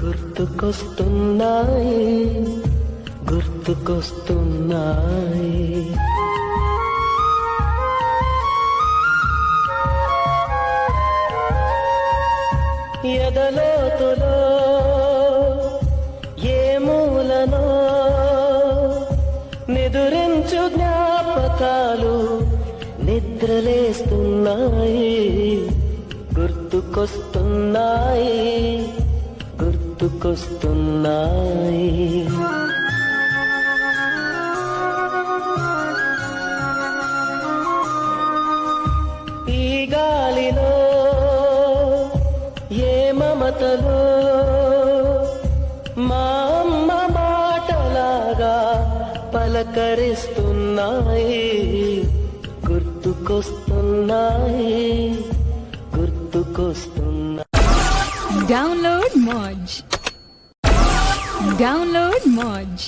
గుర్తుకొస్తున్నాయి గుర్తుకొస్తున్నాయి. ఎదలోతులో ఏ మూలనో నిదురించు జ్ఞాపకాలు నిద్రలేస్తున్నాయి. గుర్తుకొస్తున్నాయి గుర్తుకొస్తున్నాయి. ఈ గాలిలో ఏ మమతలో మా అమ్మ మాటలాగా పలకరిస్తున్నాయి. గుర్తుకొస్తున్నాయి గుర్తుకొస్తున్నాయి. Download Moj.